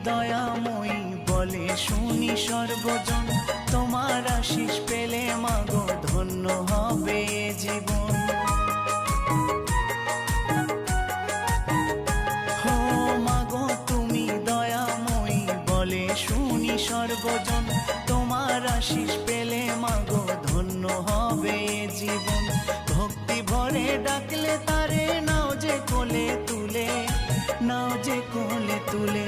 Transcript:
দয়াময়ী বলে শুনি সর্বজন, তোমার আশিস পেলে মাগো ধন্য হবে এ জীবন। হো মাগো তুমি দয়াময়ী বলে শুনি সর্বজন, তোমার আশিস পেলে মাগো ধন্য হবে এ জীবন। ভক্তি ভরে ডাকলে তারে নাও যে কোলে তুলে, নাও যে কোলে তুলে।